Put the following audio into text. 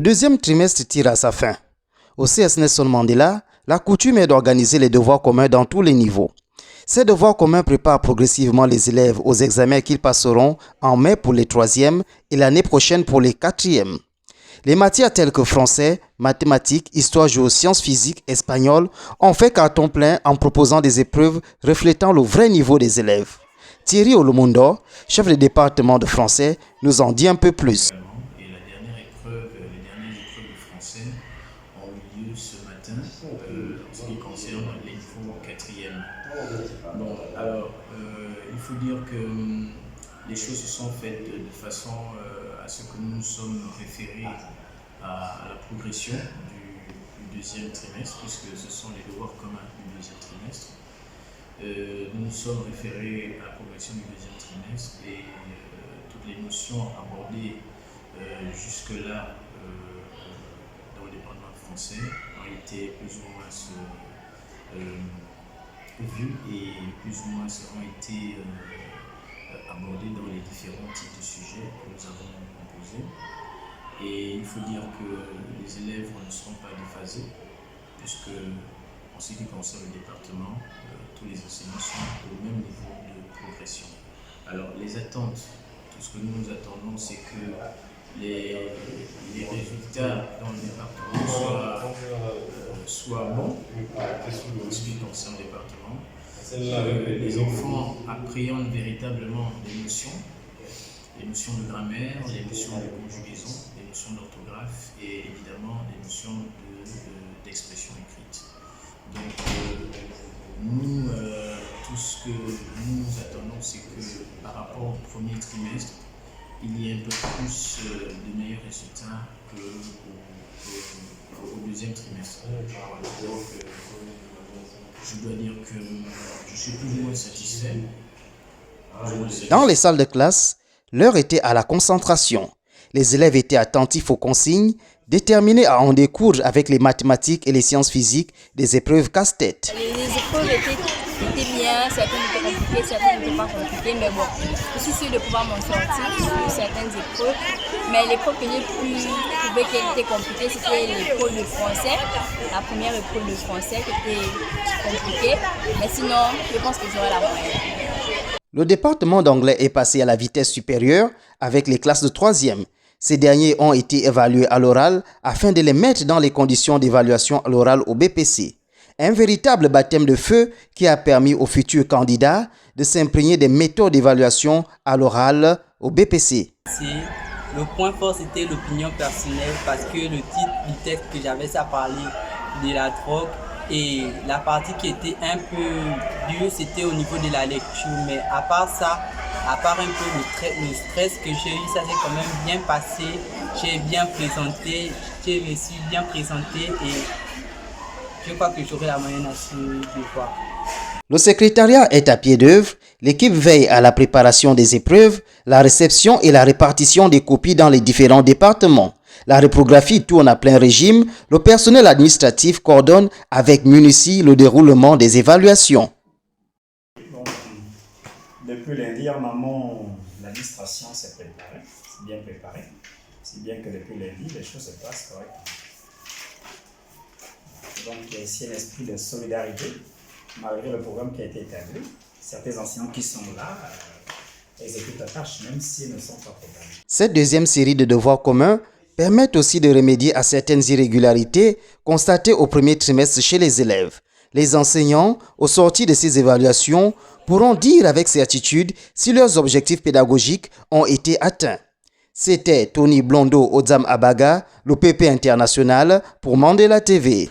deuxième trimestre tire à sa fin. Au CS Nelson Mandela, la coutume est d'organiser les devoirs communs dans tous les niveaux. Ces devoirs communs préparent progressivement les élèves aux examens qu'ils passeront en mai pour les 3e et l'année prochaine pour les 4e. Les matières telles que français, mathématiques, histoire, géo, sciences physiques, espagnol ont fait carton plein en proposant des épreuves reflétant le vrai niveau des élèves. Thierry Olomundo, chef de département de français, nous en dit un peu plus. Et les dernières épreuves de français ont eu lieu ce matin en ce qui concerne les niveaux 4e. Bon, alors, il faut dire que les choses se sont faites de façon à ce que nous nous sommes référés à la progression du deuxième trimestre, puisque ce sont les devoirs communs du deuxième trimestre. Nous nous sommes référés à la progression du deuxième trimestre et toutes les notions abordées jusque-là dans le département français ont été plus ou moins vues et plus ou moins ont été abordées dans les différents types de sujets que nous avons composés. Et il faut dire que les élèves ne seront pas déphasés, puisque en ce qui concerne le département, tous les enseignants sont au même niveau de progression. Alors les attentes, tout ce que nous attendons, c'est que les résultats dans le département soient bons en ce qui concerne le département. Les enfants appréhendent véritablement les notions de grammaire, les notions de conjugaison, les notions d'orthographe et évidemment les notions d'expression écrite. Donc nous, tout ce que nous attendons, c'est que par rapport au premier trimestre, il y ait un peu plus de meilleurs résultats qu'au deuxième trimestre. Donc, je dois dire que je suis plus ou moins satisfait. Dans les salles de classe, l'heure était à la concentration. Les élèves étaient attentifs aux consignes, déterminés à en découdre avec les mathématiques et les sciences physiques des épreuves casse-tête. Les épreuves étaient bien, certaines étaient compliquées, certaines n'étaient pas compliquées, mais bon, je suis sûre de pouvoir m'en sortir sur certaines épreuves. Mais l'épreuve que j'ai pu trouver qu'elle était compliquée, c'était l'épreuve de français, la première épreuve de français qui était compliquée, mais sinon, je pense que j'aurai la moyenne. Le département d'anglais est passé à la vitesse supérieure avec les classes de 3e. Ces derniers ont été évalués à l'oral afin de les mettre dans les conditions d'évaluation à l'oral au BPC. Un véritable baptême de feu qui a permis aux futurs candidats de s'imprégner des méthodes d'évaluation à l'oral au BPC. Le point fort, c'était l'opinion personnelle parce que le titre du texte que j'avais, ça parlait de la drogue. Et la partie qui était un peu dure, c'était au niveau de la lecture. Mais à part ça, à part un peu le stress que j'ai eu, ça s'est quand même bien passé. J'ai bien présenté, j'ai réussi bien présenté et je crois que j'aurai la moyenne à ce devoir. Le secrétariat est à pied d'œuvre. L'équipe veille à la préparation des épreuves, la réception et la répartition des copies dans les différents départements. La reprographie tourne à plein régime. Le personnel administratif coordonne avec minutie le déroulement des évaluations. Donc, depuis lundi en amont, l'administration s'est préparée, c'est bien préparé. Si bien que depuis lundi, les choses se passent correctement. Donc, il y a ici un esprit de solidarité, malgré le programme qui a été établi. Certains enseignants qui sont là exécutent la tâche, même s'ils ne sont pas programmés. Cette deuxième série de devoirs communs permettent aussi de remédier à certaines irrégularités constatées au premier trimestre chez les élèves. Les enseignants, au sortir de ces évaluations, pourront dire avec certitude si leurs objectifs pédagogiques ont été atteints. C'était Tony Blondeau Odzam Abaga, le PP international pour Mandela TV.